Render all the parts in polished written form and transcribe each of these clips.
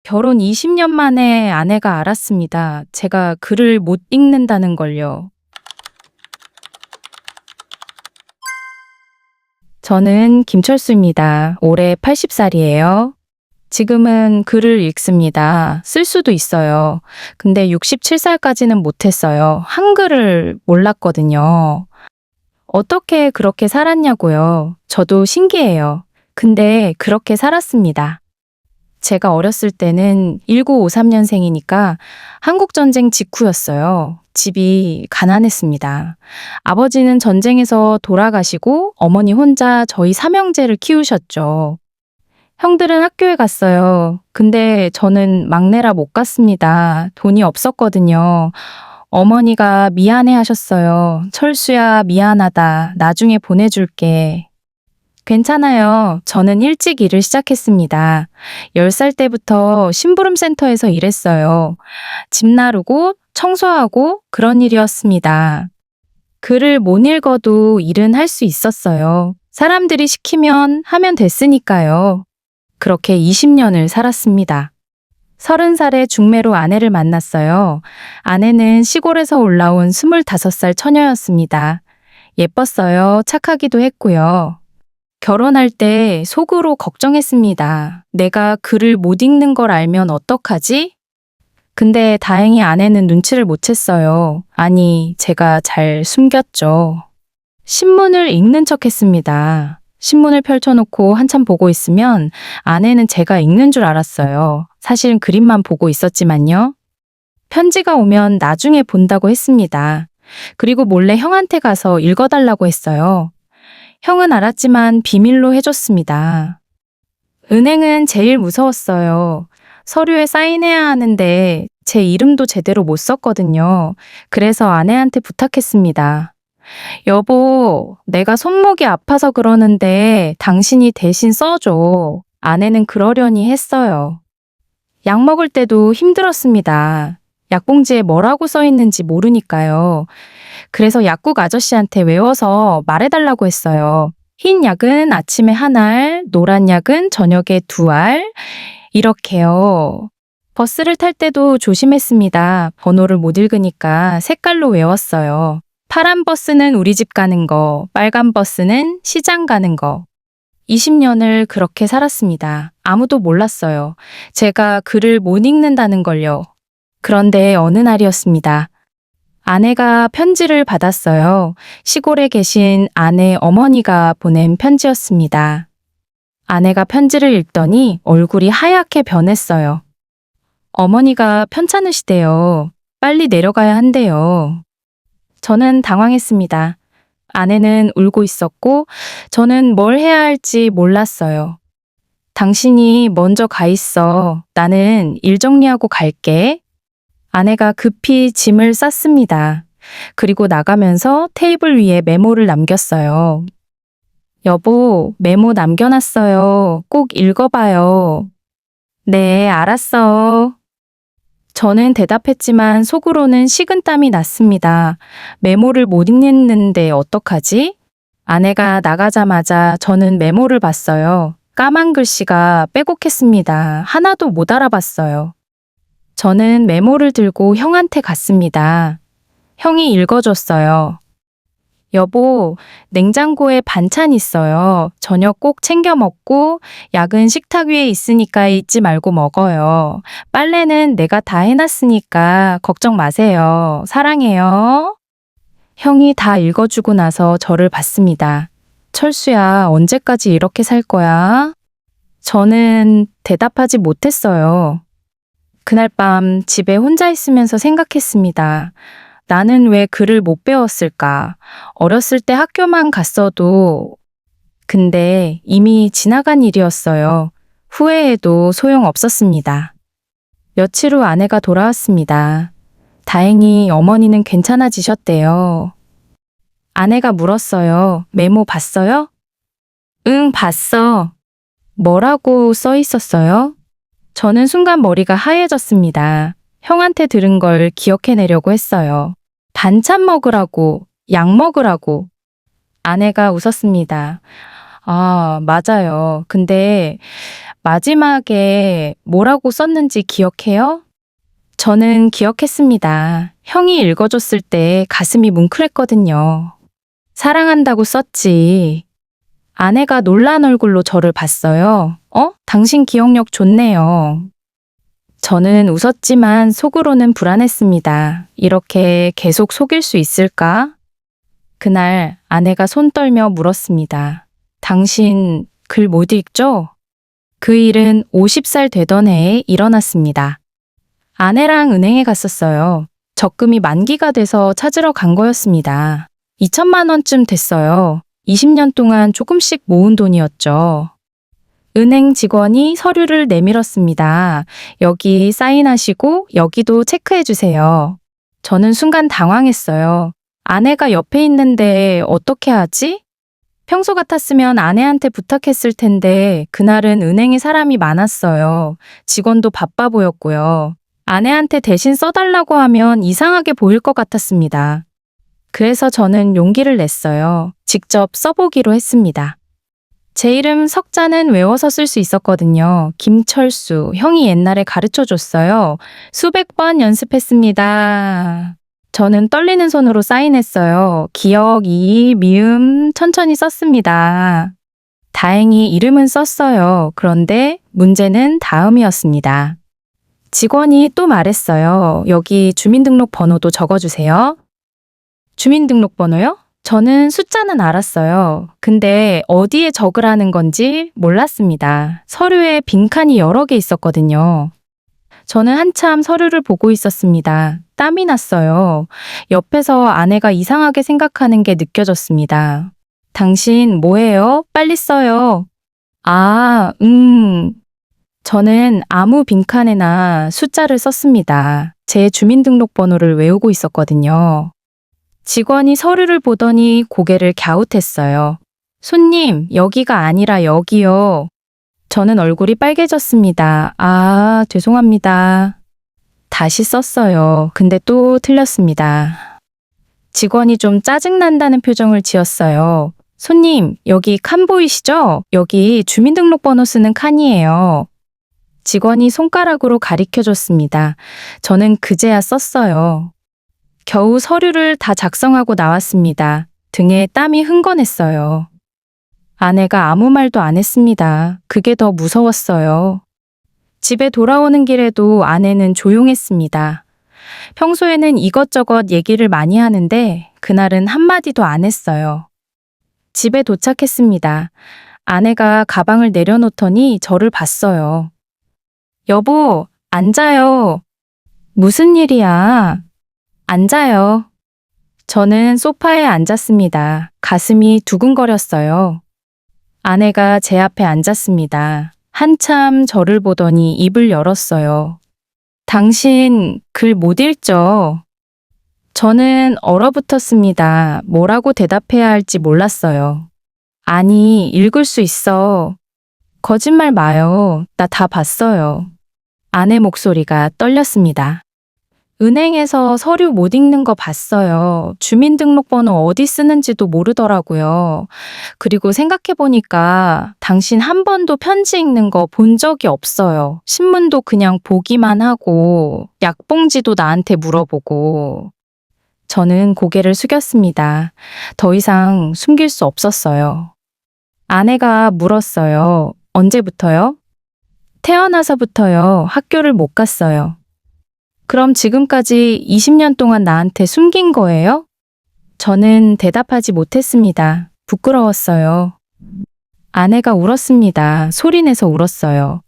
결혼 20년 만에 아내가 알았습니다. 제가 글을 못 읽는다는 걸요. 저는 김철수입니다. 올해 80살이에요. 지금은 글을 읽습니다. 쓸 수도 있어요. 근데 67살까지는 못했어요. 한글을 몰랐거든요. 어떻게 그렇게 살았냐고요? 저도 신기해요. 근데 그렇게 살았습니다. 제가 어렸을 때는 1953년생이니까 한국전쟁 직후였어요. 집이 가난했습니다. 아버지는 전쟁에서 돌아가시고 어머니 혼자 저희 삼형제를 키우셨죠. 형들은 학교에 갔어요. 근데 저는 막내라 못 갔습니다. 돈이 없었거든요. 어머니가 미안해 하셨어요. 철수야, 미안하다. 나중에 보내줄게. 괜찮아요. 저는 일찍 일을 시작했습니다. 10살 때부터 심부름센터에서 일했어요. 집 나르고 청소하고 그런 일이었습니다. 글을 못 읽어도 일은 할 수 있었어요. 사람들이 시키면 하면 됐으니까요. 그렇게 20년을 살았습니다. 30살에 중매로 아내를 만났어요. 아내는 시골에서 올라온 25살 처녀였습니다. 예뻤어요. 착하기도 했고요. 결혼할 때 속으로 걱정했습니다. 내가 글을 못 읽는 걸 알면 어떡하지? 근데 다행히 아내는 눈치를 못 챘어요. 아니, 제가 잘 숨겼죠. 신문을 읽는 척 했습니다. 신문을 펼쳐놓고 한참 보고 있으면 아내는 제가 읽는 줄 알았어요. 사실은 그림만 보고 있었지만요. 편지가 오면 나중에 본다고 했습니다. 그리고 몰래 형한테 가서 읽어달라고 했어요. 형은 알았지만 비밀로 해줬습니다. 은행은 제일 무서웠어요. 서류에 사인해야 하는데 제 이름도 제대로 못 썼거든요. 그래서 아내한테 부탁했습니다. 여보, 내가 손목이 아파서 그러는데 당신이 대신 써줘. 아내는 그러려니 했어요. 약 먹을 때도 힘들었습니다. 약봉지에 뭐라고 써 있는지 모르니까요. 그래서 약국 아저씨한테 외워서 말해달라고 했어요. 흰 약은 아침에 한 알, 노란 약은 저녁에 2알, 이렇게요. 버스를 탈 때도 조심했습니다. 번호를 못 읽으니까 색깔로 외웠어요. 파란 버스는 우리 집 가는 거, 빨간 버스는 시장 가는 거. 20년을 그렇게 살았습니다. 아무도 몰랐어요. 제가 글을 못 읽는다는 걸요. 그런데 어느 날이었습니다. 아내가 편지를 받았어요. 시골에 계신 아내 어머니가 보낸 편지였습니다. 아내가 편지를 읽더니 얼굴이 하얗게 변했어요. 어머니가 편찮으시대요. 빨리 내려가야 한대요. 저는 당황했습니다. 아내는 울고 있었고 저는 뭘 해야 할지 몰랐어요. 당신이 먼저 가 있어. 나는 일 정리하고 갈게. 아내가 급히 짐을 쌌습니다. 그리고 나가면서 테이블 위에 메모를 남겼어요. 여보, 메모 남겨놨어요. 꼭 읽어봐요. 네, 알았어. 저는 대답했지만 속으로는 식은땀이 났습니다. 메모를 못 읽는데 어떡하지? 아내가 나가자마자 저는 메모를 봤어요. 까만 글씨가 빼곡했습니다. 하나도 못 알아봤어요. 저는 메모를 들고 형한테 갔습니다. 형이 읽어줬어요. 여보, 냉장고에 반찬 있어요. 저녁 꼭 챙겨 먹고 약은 식탁 위에 있으니까 잊지 말고 먹어요. 빨래는 내가 다 해놨으니까 걱정 마세요. 사랑해요. 형이 다 읽어주고 나서 저를 봤습니다. 철수야, 언제까지 이렇게 살 거야? 저는 대답하지 못했어요. 그날 밤 집에 혼자 있으면서 생각했습니다. 나는 왜 글을 못 배웠을까? 어렸을 때 학교만 갔어도. 근데 이미 지나간 일이었어요. 후회해도 소용없었습니다. 며칠 후 아내가 돌아왔습니다. 다행히 어머니는 괜찮아지셨대요. 아내가 물었어요. 메모 봤어요? 응, 봤어. 뭐라고 써 있었어요? 저는 순간 머리가 하얘졌습니다. 형한테 들은 걸 기억해내려고 했어요. 반찬 먹으라고, 약 먹으라고. 아내가 웃었습니다. 아, 맞아요. 근데 마지막에 뭐라고 썼는지 기억해요? 저는 기억했습니다. 형이 읽어줬을 때 가슴이 뭉클했거든요. 사랑한다고 썼지. 아내가 놀란 얼굴로 저를 봤어요. 당신 기억력 좋네요. 저는 웃었지만 속으로는 불안했습니다. 이렇게 계속 속일 수 있을까? 그날 아내가 손 떨며 물었습니다. 당신 글 못 읽죠? 그 일은 50살 되던 해에 일어났습니다. 아내랑 은행에 갔었어요. 적금이 만기가 돼서 찾으러 간 거였습니다. 2천만 원쯤 됐어요. 20년 동안 조금씩 모은 돈이었죠. 은행 직원이 서류를 내밀었습니다. 여기 사인하시고 여기도 체크해 주세요. 저는 순간 당황했어요. 아내가 옆에 있는데 어떻게 하지? 평소 같았으면 아내한테 부탁했을 텐데 그날은 은행에 사람이 많았어요. 직원도 바빠 보였고요. 아내한테 대신 써달라고 하면 이상하게 보일 것 같았습니다. 그래서 저는 용기를 냈어요. 직접 써보기로 했습니다. 제 이름 석자는 외워서 쓸 수 있었거든요. 김철수, 형이 옛날에 가르쳐 줬어요. 수백 번 연습했습니다. 저는 떨리는 손으로 사인했어요. 기억, 이, 미음 천천히 썼습니다. 다행히 이름은 썼어요. 그런데 문제는 다음이었습니다. 직원이 또 말했어요. 여기 주민등록번호도 적어주세요. 주민등록번호요? 저는 숫자는 알았어요. 근데 어디에 적으라는 건지 몰랐습니다. 서류에 빈칸이 여러 개 있었거든요. 저는 한참 서류를 보고 있었습니다. 땀이 났어요. 옆에서 아내가 이상하게 생각하는 게 느껴졌습니다. 당신 뭐해요? 빨리 써요. 저는 아무 빈칸에나 숫자를 썼습니다. 제 주민등록번호를 외우고 있었거든요. 직원이 서류를 보더니 고개를 갸웃했어요. 손님, 여기가 아니라 여기요. 저는 얼굴이 빨개졌습니다. 죄송합니다. 다시 썼어요. 근데 또 틀렸습니다. 직원이 좀 짜증난다는 표정을 지었어요. 손님, 여기 칸 보이시죠? 여기 주민등록번호 쓰는 칸이에요. 직원이 손가락으로 가리켜줬습니다. 저는 그제야 썼어요. 겨우 서류를 다 작성하고 나왔습니다. 등에 땀이 흥건했어요. 아내가 아무 말도 안 했습니다. 그게 더 무서웠어요. 집에 돌아오는 길에도 아내는 조용했습니다. 평소에는 이것저것 얘기를 많이 하는데 그날은 한마디도 안 했어요. 집에 도착했습니다. 아내가 가방을 내려놓더니 저를 봤어요. 여보, 앉아요. 무슨 일이야? 앉아요. 저는 소파에 앉았습니다. 가슴이 두근거렸어요. 아내가 제 앞에 앉았습니다. 한참 저를 보더니 입을 열었어요. 당신 글 못 읽죠? 저는 얼어붙었습니다. 뭐라고 대답해야 할지 몰랐어요. 아니, 읽을 수 있어. 거짓말 마요. 나 다 봤어요. 아내 목소리가 떨렸습니다. 은행에서 서류 못 읽는 거 봤어요. 주민등록번호 어디 쓰는지도 모르더라고요. 그리고 생각해보니까 당신 한 번도 편지 읽는 거 본 적이 없어요. 신문도 그냥 보기만 하고 약봉지도 나한테 물어보고. 저는 고개를 숙였습니다. 더 이상 숨길 수 없었어요. 아내가 물었어요. 언제부터요? 태어나서부터요. 학교를 못 갔어요. 그럼 지금까지 20년 동안 나한테 숨긴 거예요? 저는 대답하지 못했습니다. 부끄러웠어요. 아내가 울었습니다. 소리내서 울었어요.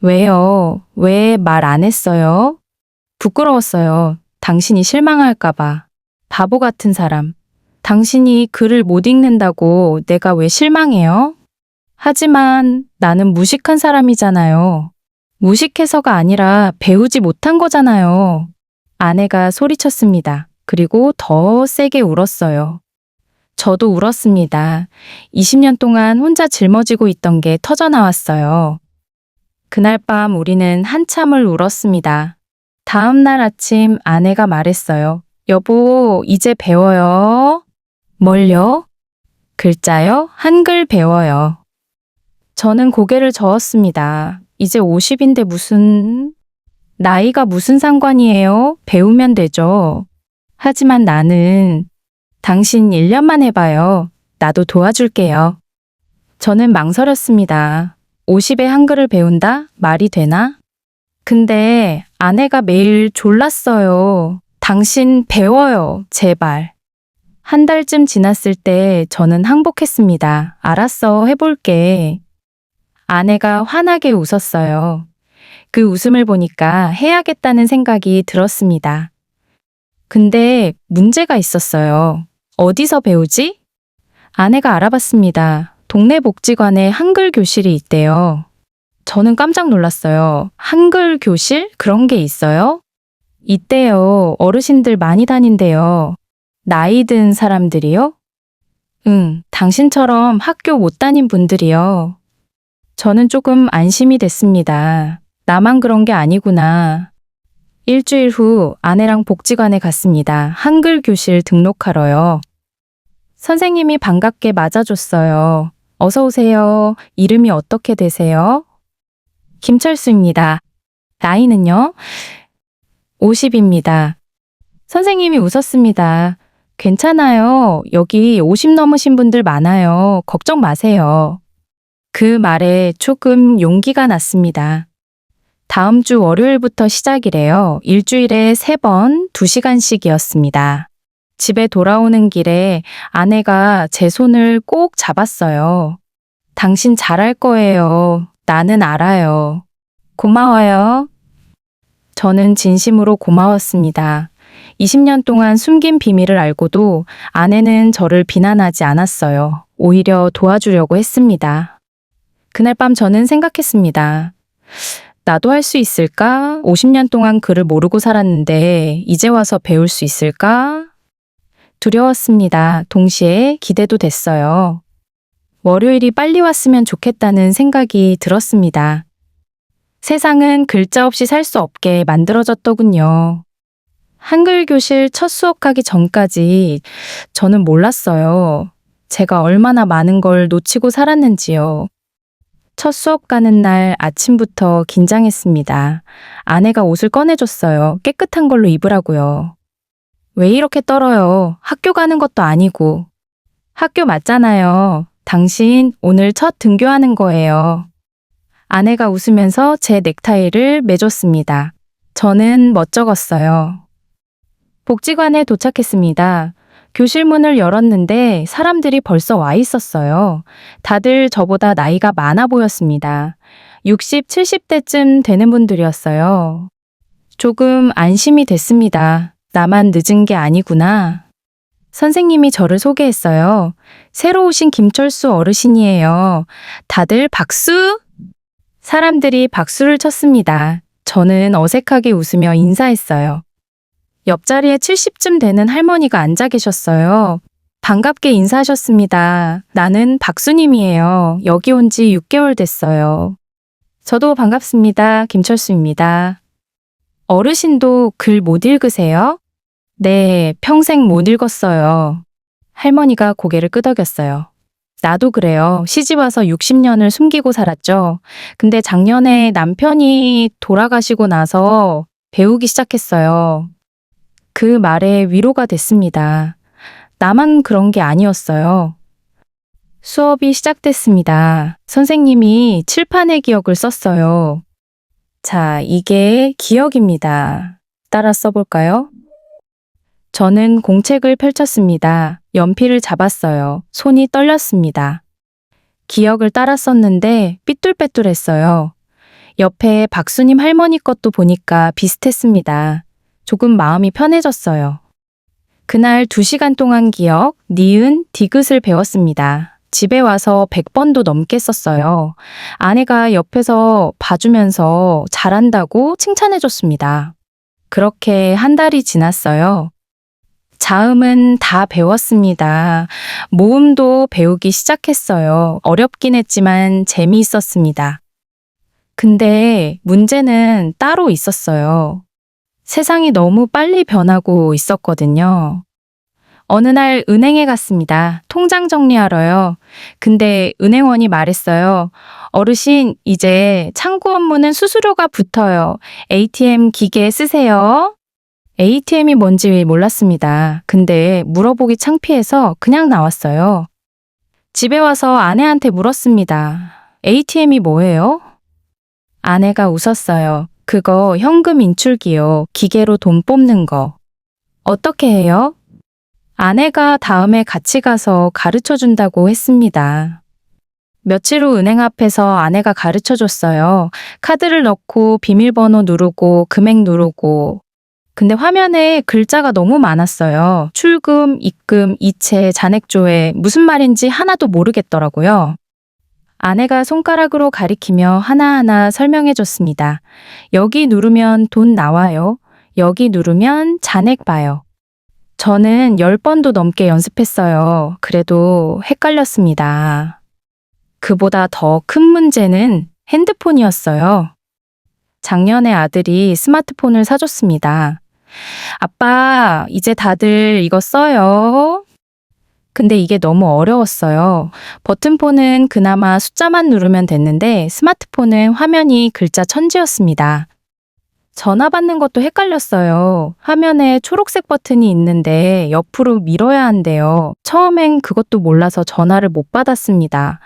왜요? 왜 말 안 했어요? 부끄러웠어요. 당신이 실망할까봐. 바보 같은 사람. 당신이 글을 못 읽는다고 내가 왜 실망해요? 하지만 나는 무식한 사람이잖아요. 무식해서가 아니라 배우지 못한 거잖아요. 아내가 소리쳤습니다. 그리고 더 세게 울었어요. 저도 울었습니다. 20년 동안 혼자 짊어지고 있던 게 터져나왔어요. 그날 밤 우리는 한참을 울었습니다. 다음 날 아침 아내가 말했어요. 여보, 이제 배워요. 뭘요? 글자요? 한글 배워요. 저는 고개를 저었습니다. 이제 50인데 나이가 무슨 상관이에요? 배우면 되죠. 하지만 나는 당신 1년만 해봐요. 나도 도와줄게요. 저는 망설였습니다. 50에 한글을 배운다? 말이 되나? 근데 아내가 매일 졸랐어요. 당신 배워요. 제발. 한 달쯤 지났을 때 저는 항복했습니다. 알았어. 해볼게. 아내가 환하게 웃었어요. 그 웃음을 보니까 해야겠다는 생각이 들었습니다. 근데 문제가 있었어요. 어디서 배우지? 아내가 알아봤습니다. 동네 복지관에 한글 교실이 있대요. 저는 깜짝 놀랐어요. 한글 교실? 그런 게 있어요? 있대요. 어르신들 많이 다닌대요. 나이 든 사람들이요? 응, 당신처럼 학교 못 다닌 분들이요. 저는 조금 안심이 됐습니다. 나만 그런 게 아니구나. 일주일 후 아내랑 복지관에 갔습니다. 한글 교실 등록하러요. 선생님이 반갑게 맞아줬어요. 어서 오세요. 이름이 어떻게 되세요? 김철수입니다. 나이는요? 50입니다. 선생님이 웃었습니다. 괜찮아요. 여기 50 넘으신 분들 많아요. 걱정 마세요. 그 말에 조금 용기가 났습니다. 다음 주 월요일부터 시작이래요. 일주일에 3번 2시간씩이었습니다. 집에 돌아오는 길에 아내가 제 손을 꼭 잡았어요. 당신 잘할 거예요. 나는 알아요. 고마워요. 저는 진심으로 고마웠습니다. 20년 동안 숨긴 비밀을 알고도 아내는 저를 비난하지 않았어요. 오히려 도와주려고 했습니다. 그날 밤 저는 생각했습니다. 나도 할 수 있을까? 50년 동안 글을 모르고 살았는데 이제 와서 배울 수 있을까? 두려웠습니다. 동시에 기대도 됐어요. 월요일이 빨리 왔으면 좋겠다는 생각이 들었습니다. 세상은 글자 없이 살 수 없게 만들어졌더군요. 한글 교실 첫 수업 가기 전까지 저는 몰랐어요. 제가 얼마나 많은 걸 놓치고 살았는지요. 첫 수업 가는 날 아침부터 긴장했습니다. 아내가 옷을 꺼내줬어요. 깨끗한 걸로 입으라고요. 왜 이렇게 떨어요? 학교 가는 것도 아니고. 학교 맞잖아요. 당신 오늘 첫 등교하는 거예요. 아내가 웃으면서 제 넥타이를 매줬습니다. 저는 멋쩍었어요. 복지관에 도착했습니다. 교실 문을 열었는데 사람들이 벌써 와 있었어요. 다들 저보다 나이가 많아 보였습니다. 60, 70대쯤 되는 분들이었어요. 조금 안심이 됐습니다. 나만 늦은 게 아니구나. 선생님이 저를 소개했어요. 새로 오신 김철수 어르신이에요. 다들 박수! 사람들이 박수를 쳤습니다. 저는 어색하게 웃으며 인사했어요. 옆자리에 70쯤 되는 할머니가 앉아 계셨어요. 반갑게 인사하셨습니다. 나는 박수님이에요. 여기 온 지 6개월 됐어요. 저도 반갑습니다. 김철수입니다. 어르신도 글 못 읽으세요? 네, 평생 못 읽었어요. 할머니가 고개를 끄덕였어요. 나도 그래요. 시집 와서 60년을 숨기고 살았죠. 근데 작년에 남편이 돌아가시고 나서 배우기 시작했어요. 그 말에 위로가 됐습니다. 나만 그런 게 아니었어요. 수업이 시작됐습니다. 선생님이 칠판에 기억을 썼어요. 자, 이게 기억입니다. 따라 써볼까요? 저는 공책을 펼쳤습니다. 연필을 잡았어요. 손이 떨렸습니다. 기억을 따라 썼는데 삐뚤빼뚤했어요. 옆에 박수님 할머니 것도 보니까 비슷했습니다. 조금 마음이 편해졌어요. 그날 2시간 동안 기억, 니은, 디귿을 배웠습니다. 집에 와서 100번도 넘게 썼어요. 아내가 옆에서 봐주면서 잘한다고 칭찬해줬습니다. 그렇게 한 달이 지났어요. 자음은 다 배웠습니다. 모음도 배우기 시작했어요. 어렵긴 했지만 재미있었습니다. 근데 문제는 따로 있었어요. 세상이 너무 빨리 변하고 있었거든요. 어느 날 은행에 갔습니다. 통장 정리하러요. 근데 은행원이 말했어요. 어르신, 이제 창구 업무는 수수료가 붙어요. ATM 기계 쓰세요. ATM이 뭔지 몰랐습니다. 근데 물어보기 창피해서 그냥 나왔어요. 집에 와서 아내한테 물었습니다. ATM이 뭐예요? 아내가 웃었어요. 그거 현금 인출기요. 기계로 돈 뽑는 거. 어떻게 해요? 아내가 다음에 같이 가서 가르쳐 준다고 했습니다. 며칠 후 은행 앞에서 아내가 가르쳐 줬어요. 카드를 넣고 비밀번호 누르고 금액 누르고. 근데 화면에 글자가 너무 많았어요. 출금, 입금, 이체, 잔액조회, 무슨 말인지 하나도 모르겠더라고요. 아내가 손가락으로 가리키며 하나하나 설명해 줬습니다. 여기 누르면 돈 나와요. 여기 누르면 잔액 봐요. 저는 10번도 넘게 연습했어요. 그래도 헷갈렸습니다. 그보다 더 큰 문제는 핸드폰이었어요. 작년에 아들이 스마트폰을 사줬습니다. 아빠, 이제 다들 이거 써요. 근데 이게 너무 어려웠어요. 버튼폰은 그나마 숫자만 누르면 됐는데 스마트폰은 화면이 글자 천지였습니다. 전화 받는 것도 헷갈렸어요. 화면에 초록색 버튼이 있는데 옆으로 밀어야 한대요. 처음엔 그것도 몰라서 전화를 못 받았습니다.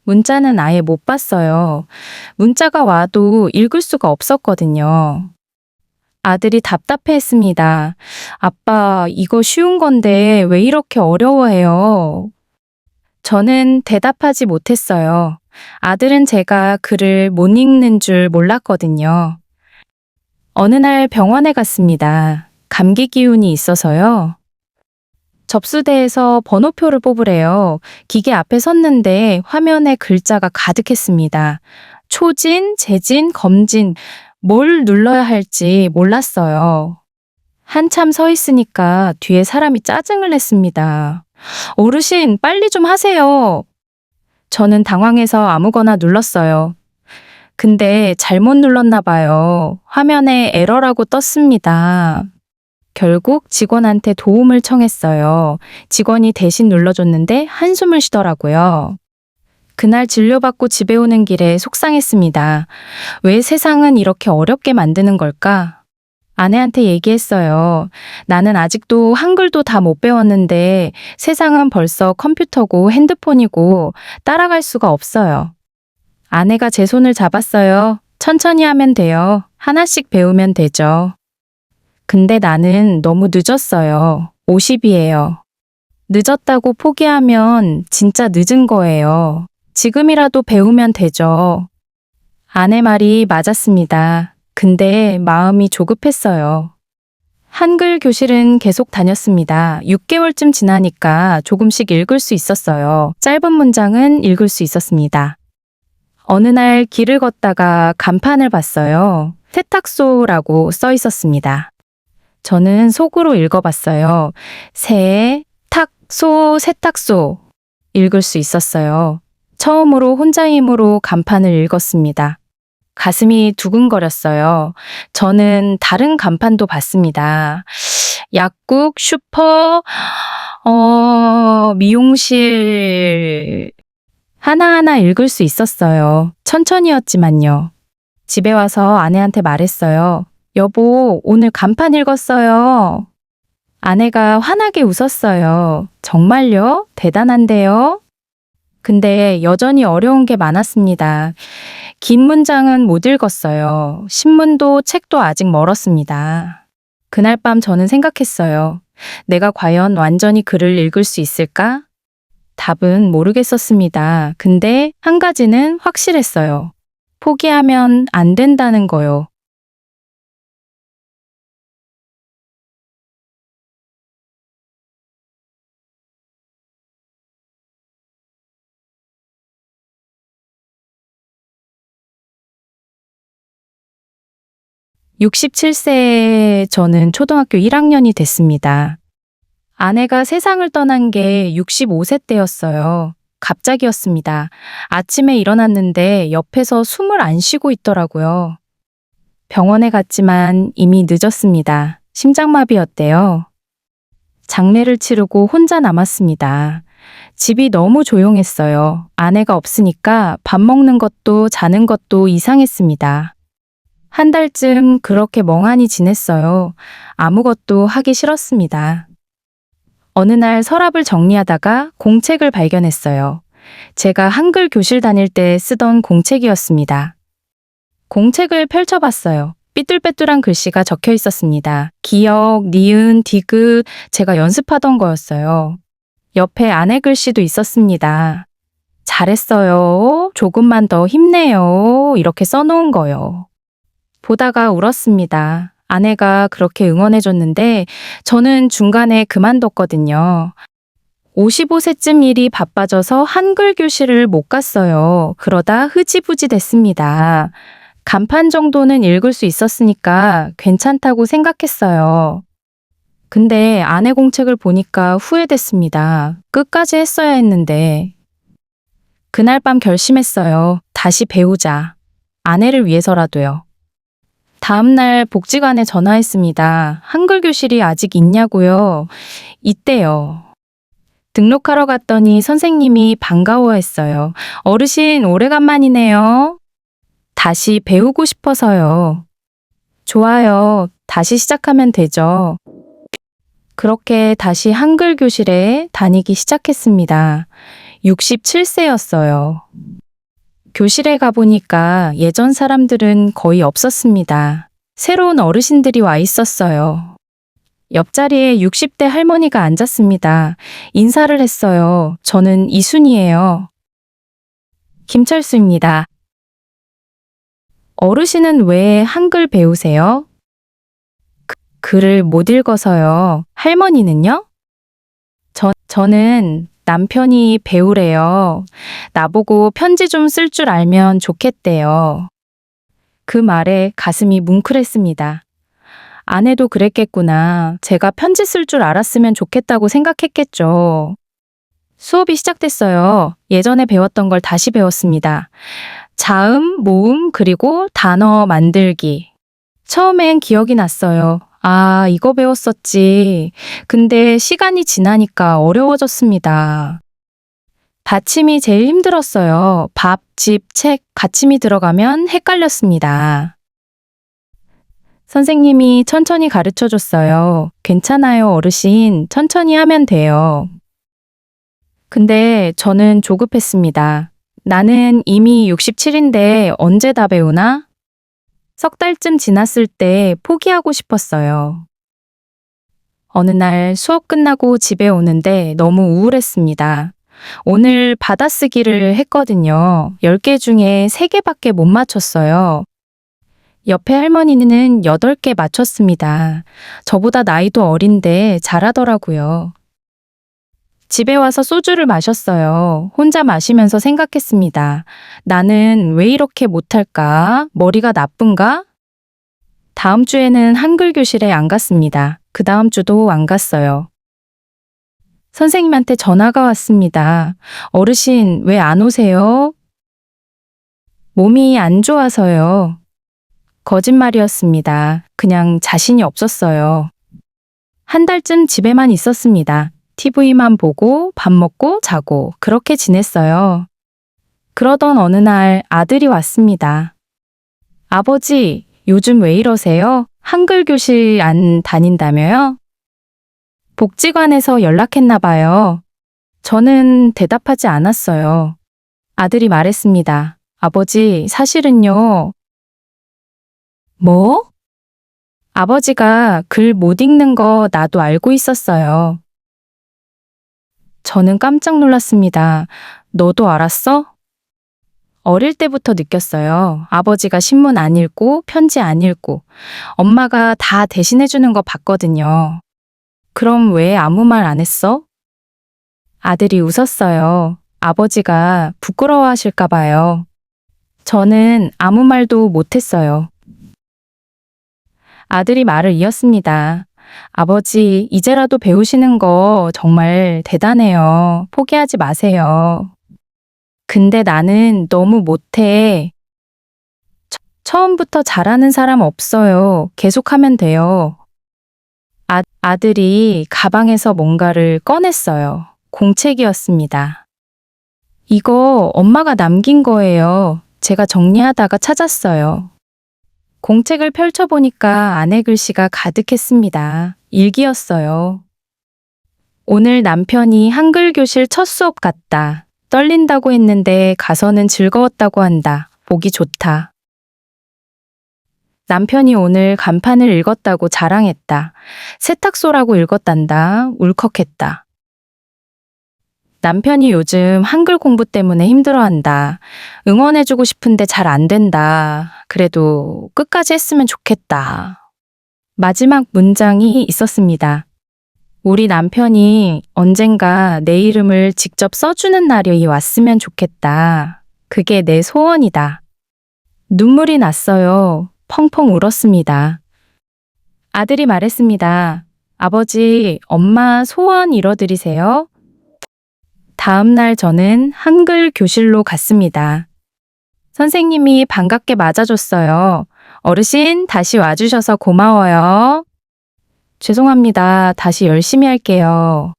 문자는 아예 못 봤어요. 문자가 와도 읽을 수가 없었거든요. 아들이 답답해했습니다. 아빠, 이거 쉬운 건데 왜 이렇게 어려워해요? 저는 대답하지 못했어요. 아들은 제가 글을 못 읽는 줄 몰랐거든요. 어느 날 병원에 갔습니다. 감기 기운이 있어서요. 접수대에서 번호표를 뽑으래요. 기계 앞에 섰는데 화면에 글자가 가득했습니다. 초진, 재진, 검진, 뭘 눌러야 할지 몰랐어요. 한참 서 있으니까 뒤에 사람이 짜증을 냈습니다. 어르신, 빨리 좀 하세요. 저는 당황해서 아무거나 눌렀어요. 근데 잘못 눌렀나 봐요. 화면에 에러라고 떴습니다. 결국 직원한테 도움을 청했어요. 직원이 대신 눌러줬는데 한숨을 쉬더라고요. 그날 진료받고 집에 오는 길에 속상했습니다. 왜 세상은 이렇게 어렵게 만드는 걸까? 아내한테 얘기했어요. 나는 아직도 한글도 다 못 배웠는데 세상은 벌써 컴퓨터고 핸드폰이고 따라갈 수가 없어요. 아내가 제 손을 잡았어요. 천천히 하면 돼요. 하나씩 배우면 되죠. 근데 나는 너무 늦었어요. 50이에요. 늦었다고 포기하면 진짜 늦은 거예요. 지금이라도 배우면 되죠. 아내 말이 맞았습니다. 근데 마음이 조급했어요. 한글 교실은 계속 다녔습니다. 6개월쯤 지나니까 조금씩 읽을 수 있었어요. 짧은 문장은 읽을 수 있었습니다. 어느 날 길을 걷다가 간판을 봤어요. 세탁소라고 써 있었습니다. 저는 속으로 읽어봤어요. 세탁소, 세탁소. 읽을 수 있었어요. 처음으로 혼자 힘으로 간판을 읽었습니다. 가슴이 두근거렸어요. 저는 다른 간판도 봤습니다. 약국, 슈퍼, 미용실. 하나하나 읽을 수 있었어요. 천천히였지만요. 집에 와서 아내한테 말했어요. 여보, 오늘 간판 읽었어요. 아내가 환하게 웃었어요. 정말요? 대단한데요? 근데 여전히 어려운 게 많았습니다. 긴 문장은 못 읽었어요. 신문도 책도 아직 멀었습니다. 그날 밤 저는 생각했어요. 내가 과연 완전히 글을 읽을 수 있을까? 답은 모르겠었습니다. 근데 한 가지는 확실했어요. 포기하면 안 된다는 거요. (67세) 저는 초등학교 1학년이 됐습니다. 아내가 세상을 떠난 게 65세 때였어요. 갑자기였습니다. 아침에 일어났는데 옆에서 숨을 안 쉬고 있더라고요. 병원에 갔지만 이미 늦었습니다. 심장마비였대요. 장례를 치르고 혼자 남았습니다. 집이 너무 조용했어요. 아내가 없으니까 밥 먹는 것도 자는 것도 이상했습니다. 한 달쯤 그렇게 멍하니 지냈어요. 아무것도 하기 싫었습니다. 어느 날 서랍을 정리하다가 공책을 발견했어요. 제가 한글 교실 다닐 때 쓰던 공책이었습니다. 공책을 펼쳐봤어요. 삐뚤빼뚤한 글씨가 적혀 있었습니다. 기역, 니은, 디귿, 제가 연습하던 거였어요. 옆에 아내 글씨도 있었습니다. 잘했어요. 조금만 더 힘내요. 이렇게 써놓은 거요. 보다가 울었습니다. 아내가 그렇게 응원해줬는데 저는 중간에 그만뒀거든요. 55세쯤 일이 바빠져서 한글 교실을 못 갔어요. 그러다 흐지부지 됐습니다. 간판 정도는 읽을 수 있었으니까 괜찮다고 생각했어요. 근데 아내 공책을 보니까 후회됐습니다. 끝까지 했어야 했는데. 그날 밤 결심했어요. 다시 배우자. 아내를 위해서라도요. 다음날 복지관에 전화했습니다. 한글 교실이 아직 있냐고요? 있대요. 등록하러 갔더니 선생님이 반가워했어요. 어르신 오래간만이네요. 다시 배우고 싶어서요. 좋아요. 다시 시작하면 되죠. 그렇게 다시 한글 교실에 다니기 시작했습니다. 67세였어요. 교실에 가보니까 예전 사람들은 거의 없었습니다. 새로운 어르신들이 와 있었어요. 옆자리에 60대 할머니가 앉았습니다. 인사를 했어요. 저는 이순이에요. 김철수입니다. 어르신은 왜 한글 배우세요? 글을 못 읽어서요. 할머니는요? 저는 남편이 배우래요. 나보고 편지 좀 쓸 줄 알면 좋겠대요. 그 말에 가슴이 뭉클했습니다. 아내도 그랬겠구나. 제가 편지 쓸 줄 알았으면 좋겠다고 생각했겠죠. 수업이 시작됐어요. 예전에 배웠던 걸 다시 배웠습니다. 자음, 모음, 그리고 단어 만들기. 처음엔 기억이 났어요. 아, 이거 배웠었지. 근데 시간이 지나니까 어려워졌습니다. 받침이 제일 힘들었어요. 밥, 집, 책, 받침이 들어가면 헷갈렸습니다. 선생님이 천천히 가르쳐 줬어요. 괜찮아요, 어르신. 천천히 하면 돼요. 근데 저는 조급했습니다. 나는 이미 67인데 언제 다 배우나? 석 달쯤 지났을 때 포기하고 싶었어요. 어느 날 수업 끝나고 집에 오는데 너무 우울했습니다. 오늘 받아쓰기를 했거든요. 10개 중에 3개밖에 못 맞췄어요. 옆에 할머니는 8개 맞췄습니다. 저보다 나이도 어린데 잘하더라고요. 집에 와서 소주를 마셨어요. 혼자 마시면서 생각했습니다. 나는 왜 이렇게 못할까? 머리가 나쁜가? 다음 주에는 한글 교실에 안 갔습니다. 그 다음 주도 안 갔어요. 선생님한테 전화가 왔습니다. 어르신, 왜 안 오세요? 몸이 안 좋아서요. 거짓말이었습니다. 그냥 자신이 없었어요. 한 달쯤 집에만 있었습니다. TV만 보고 밥 먹고 자고 그렇게 지냈어요. 그러던 어느 날 아들이 왔습니다. 아버지, 요즘 왜 이러세요? 한글 교실 안 다닌다며요? 복지관에서 연락했나 봐요. 저는 대답하지 않았어요. 아들이 말했습니다. 아버지, 사실은요. 뭐? 아버지가 글 못 읽는 거 나도 알고 있었어요. 저는 깜짝 놀랐습니다. 너도 알았어? 어릴 때부터 느꼈어요. 아버지가 신문 안 읽고 편지 안 읽고 엄마가 다 대신해주는 거 봤거든요. 그럼 왜 아무 말 안 했어? 아들이 웃었어요. 아버지가 부끄러워하실까 봐요. 저는 아무 말도 못했어요. 아들이 말을 이었습니다. 아버지, 이제라도 배우시는 거 정말 대단해요. 포기하지 마세요. 근데 나는 너무 못해. 처음부터 잘하는 사람 없어요. 계속하면 돼요. 아들이 가방에서 뭔가를 꺼냈어요. 공책이었습니다. 이거 엄마가 남긴 거예요. 제가 정리하다가 찾았어요. 공책을 펼쳐보니까 아내 글씨가 가득했습니다. 일기였어요. 오늘 남편이 한글 교실 첫 수업 갔다. 떨린다고 했는데 가서는 즐거웠다고 한다. 보기 좋다. 남편이 오늘 간판을 읽었다고 자랑했다. 세탁소라고 읽었단다. 울컥했다. 남편이 요즘 한글 공부 때문에 힘들어한다. 응원해주고 싶은데 잘 안 된다. 그래도 끝까지 했으면 좋겠다. 마지막 문장이 있었습니다. 우리 남편이 언젠가 내 이름을 직접 써주는 날이 왔으면 좋겠다. 그게 내 소원이다. 눈물이 났어요. 펑펑 울었습니다. 아들이 말했습니다. 아버지, 엄마 소원 이뤄드리세요. 다음 날 저는 한글 교실로 갔습니다. 선생님이 반갑게 맞아줬어요. 어르신, 다시 와주셔서 고마워요. 죄송합니다. 다시 열심히 할게요.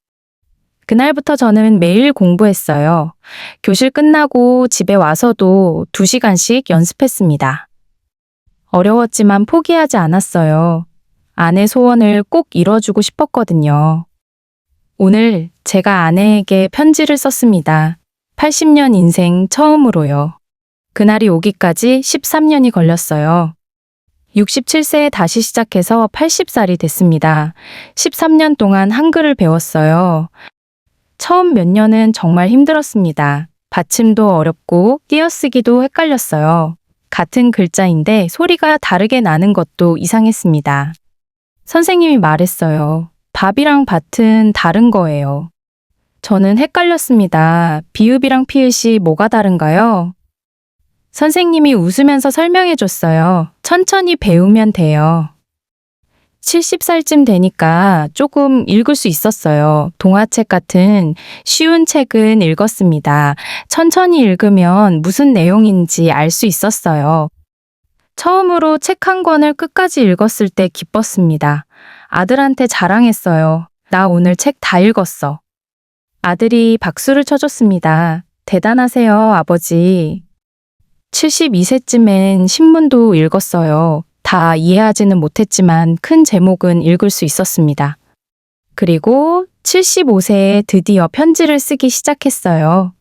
그날부터 저는 매일 공부했어요. 교실 끝나고 집에 와서도 2시간씩 연습했습니다. 어려웠지만 포기하지 않았어요. 아내 소원을 꼭 이뤄주고 싶었거든요. 오늘 제가 아내에게 편지를 썼습니다. 80년 인생 처음으로요. 그날이 오기까지 13년이 걸렸어요. 67세에 다시 시작해서 80살이 됐습니다. 13년 동안 한글을 배웠어요. 처음 몇 년은 정말 힘들었습니다. 받침도 어렵고 띄어쓰기도 헷갈렸어요. 같은 글자인데 소리가 다르게 나는 것도 이상했습니다. 선생님이 말했어요. 밥이랑 밭은 다른 거예요. 저는 헷갈렸습니다. 비읍이랑 피읍이 뭐가 다른가요? 선생님이 웃으면서 설명해 줬어요. 천천히 배우면 돼요. 70살쯤 되니까 조금 읽을 수 있었어요. 동화책 같은 쉬운 책은 읽었습니다. 천천히 읽으면 무슨 내용인지 알 수 있었어요. 처음으로 책 한 권을 끝까지 읽었을 때 기뻤습니다. 아들한테 자랑했어요. 나 오늘 책 다 읽었어. 아들이 박수를 쳐줬습니다. 대단하세요, 아버지. 72세쯤엔 신문도 읽었어요. 다 이해하지는 못했지만 큰 제목은 읽을 수 있었습니다. 그리고 75세에 드디어 편지를 쓰기 시작했어요.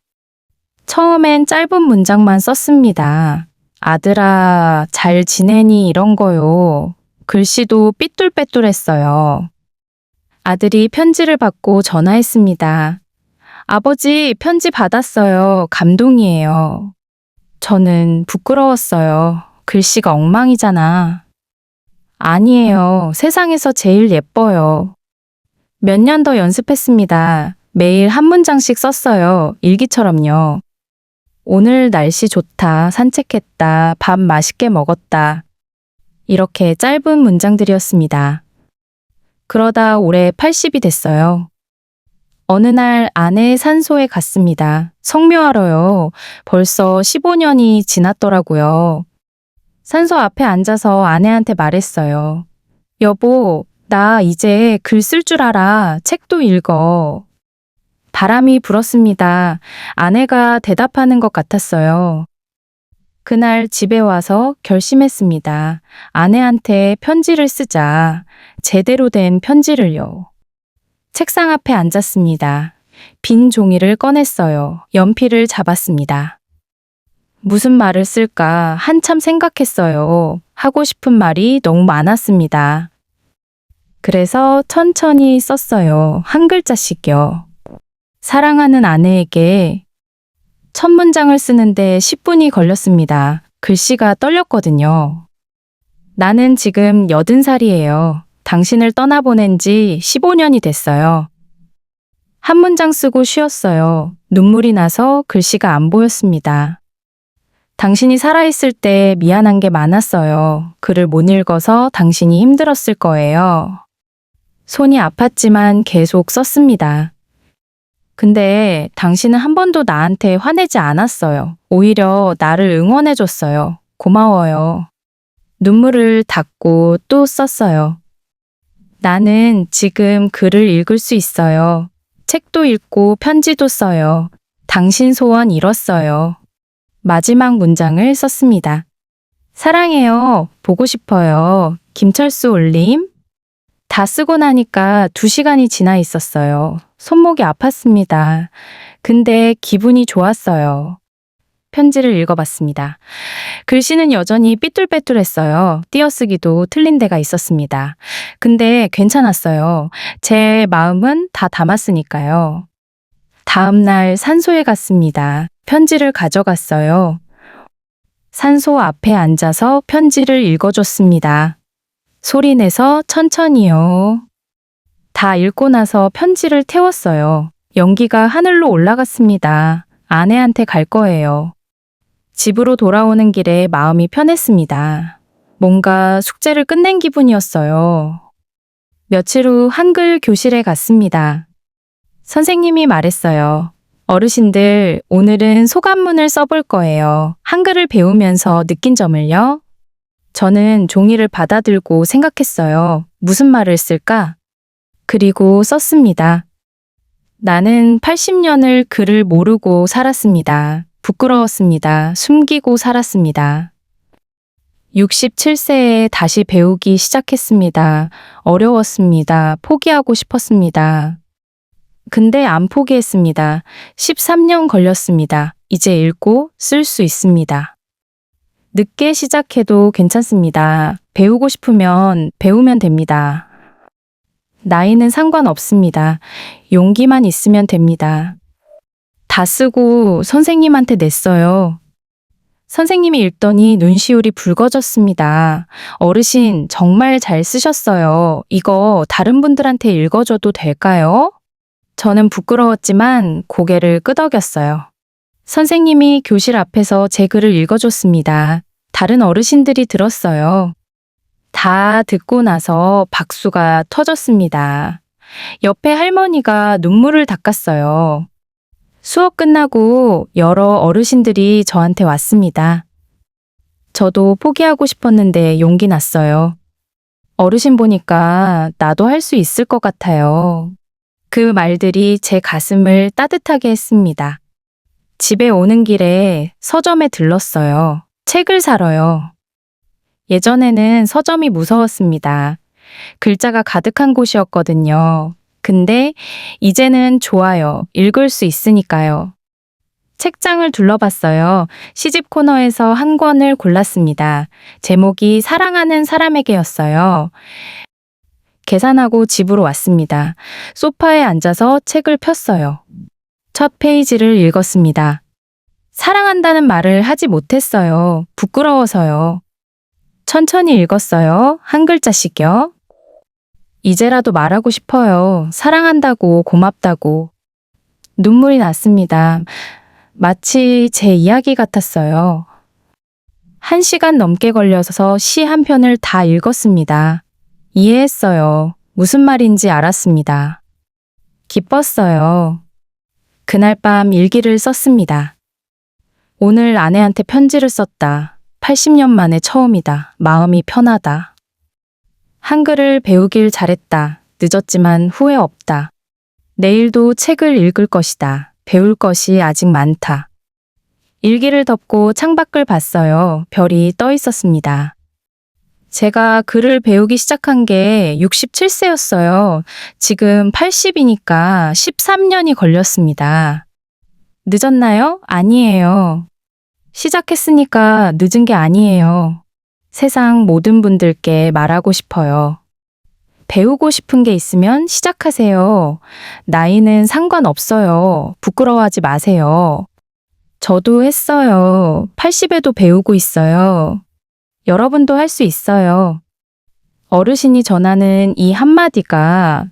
처음엔 짧은 문장만 썼습니다. 아들아, 잘 지내니 이런 거요. 글씨도 삐뚤빼뚤했어요. 아들이 편지를 받고 전화했습니다. 아버지, 편지 받았어요. 감동이에요. 저는 부끄러웠어요. 글씨가 엉망이잖아. 아니에요. 세상에서 제일 예뻐요. 몇 년 더 연습했습니다. 매일 한 문장씩 썼어요. 일기처럼요. 오늘 날씨 좋다. 산책했다. 밥 맛있게 먹었다. 이렇게 짧은 문장들이었습니다. 그러다 올해 80이 됐어요. 어느 날 아내의 산소에 갔습니다. 성묘하러요. 벌써 15년이 지났더라고요. 산소 앞에 앉아서 아내한테 말했어요. 여보, 나 이제 글 쓸 줄 알아. 책도 읽어. 바람이 불었습니다. 아내가 대답하는 것 같았어요. 그날 집에 와서 결심했습니다. 아내한테 편지를 쓰자. 제대로 된 편지를요. 책상 앞에 앉았습니다. 빈 종이를 꺼냈어요. 연필을 잡았습니다. 무슨 말을 쓸까 한참 생각했어요. 하고 싶은 말이 너무 많았습니다. 그래서 천천히 썼어요. 한 글자씩요. 사랑하는 아내에게 첫 문장을 쓰는데 10분이 걸렸습니다. 글씨가 떨렸거든요. 나는 지금 80살이에요. 당신을 떠나보낸 지 15년이 됐어요. 한 문장 쓰고 쉬었어요. 눈물이 나서 글씨가 안 보였습니다. 당신이 살아있을 때 미안한 게 많았어요. 글을 못 읽어서 당신이 힘들었을 거예요. 손이 아팠지만 계속 썼습니다. 근데 당신은 한 번도 나한테 화내지 않았어요. 오히려 나를 응원해줬어요. 고마워요. 눈물을 닦고 또 썼어요. 나는 지금 글을 읽을 수 있어요. 책도 읽고 편지도 써요. 당신 소원 이뤘어요. 마지막 문장을 썼습니다. 사랑해요. 보고 싶어요. 김철수 올림. 다 쓰고 나니까 2시간이 지나 있었어요. 손목이 아팠습니다. 근데 기분이 좋았어요. 편지를 읽어봤습니다. 글씨는 여전히 삐뚤빼뚤했어요. 띄어쓰기도 틀린 데가 있었습니다. 근데 괜찮았어요. 제 마음은 다 담았으니까요. 다음 날 산소에 갔습니다. 편지를 가져갔어요. 산소 앞에 앉아서 편지를 읽어줬습니다. 소리내서 천천히요. 다 읽고 나서 편지를 태웠어요. 연기가 하늘로 올라갔습니다. 아내한테 갈 거예요. 집으로 돌아오는 길에 마음이 편했습니다. 뭔가 숙제를 끝낸 기분이었어요. 며칠 후 한글 교실에 갔습니다. 선생님이 말했어요. 어르신들, 오늘은 소감문을 써볼 거예요. 한글을 배우면서 느낀 점을요. 저는 종이를 받아들고 생각했어요. 무슨 말을 쓸까? 그리고 썼습니다. 나는 80년을 글을 모르고 살았습니다. 부끄러웠습니다. 숨기고 살았습니다. 67세에 다시 배우기 시작했습니다. 어려웠습니다. 포기하고 싶었습니다. 근데 안 포기했습니다. 13년 걸렸습니다. 이제 읽고 쓸 수 있습니다. 늦게 시작해도 괜찮습니다. 배우고 싶으면 배우면 됩니다. 나이는 상관없습니다. 용기만 있으면 됩니다. 다 쓰고 선생님한테 냈어요. 선생님이 읽더니 눈시울이 붉어졌습니다. 어르신, 정말 잘 쓰셨어요. 이거 다른 분들한테 읽어줘도 될까요? 저는 부끄러웠지만 고개를 끄덕였어요. 선생님이 교실 앞에서 제 글을 읽어줬습니다. 다른 어르신들이 들었어요. 다 듣고 나서 박수가 터졌습니다. 옆에 할머니가 눈물을 닦았어요. 수업 끝나고 여러 어르신들이 저한테 왔습니다. 저도 포기하고 싶었는데 용기 났어요. 어르신 보니까 나도 할 수 있을 것 같아요. 그 말들이 제 가슴을 따뜻하게 했습니다. 집에 오는 길에 서점에 들렀어요. 책을 사러요. 예전에는 서점이 무서웠습니다. 글자가 가득한 곳이었거든요. 근데 이제는 좋아요. 읽을 수 있으니까요. 책장을 둘러봤어요. 시집 코너에서 한 권을 골랐습니다. 제목이 사랑하는 사람에게였어요. 계산하고 집으로 왔습니다. 소파에 앉아서 책을 폈어요. 첫 페이지를 읽었습니다. 사랑한다는 말을 하지 못했어요. 부끄러워서요. 천천히 읽었어요. 한 글자씩요. 이제라도 말하고 싶어요. 사랑한다고, 고맙다고. 눈물이 났습니다. 마치 제 이야기 같았어요. 1시간 넘게 걸려서 시 한 편을 다 읽었습니다. 이해했어요. 무슨 말인지 알았습니다. 기뻤어요. 그날 밤 일기를 썼습니다. 오늘 아내한테 편지를 썼다. 80년 만에 처음이다. 마음이 편하다. 한글을 배우길 잘했다. 늦었지만 후회 없다. 내일도 책을 읽을 것이다. 배울 것이 아직 많다. 일기를 덮고 창밖을 봤어요. 별이 떠 있었습니다. 제가 글을 배우기 시작한 게 67세였어요. 지금 80이니까 13년이 걸렸습니다. 늦었나요? 아니에요. 시작했으니까 늦은 게 아니에요. 세상 모든 분들께 말하고 싶어요. 배우고 싶은 게 있으면 시작하세요. 나이는 상관없어요. 부끄러워하지 마세요. 저도 했어요. 80에도 배우고 있어요. 여러분도 할 수 있어요. 어르신이 전하는 이 한마디가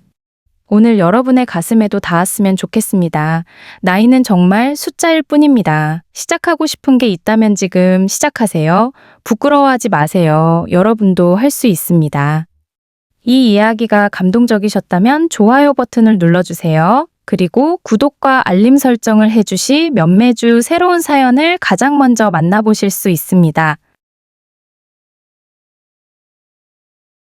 오늘 여러분의 가슴에도 닿았으면 좋겠습니다. 나이는 정말 숫자일 뿐입니다. 시작하고 싶은 게 있다면 지금 시작하세요. 부끄러워하지 마세요. 여러분도 할 수 있습니다. 이 이야기가 감동적이셨다면 좋아요 버튼을 눌러주세요. 그리고 구독과 알림 설정을 해주시 몇 매주 새로운 사연을 가장 먼저 만나보실 수 있습니다.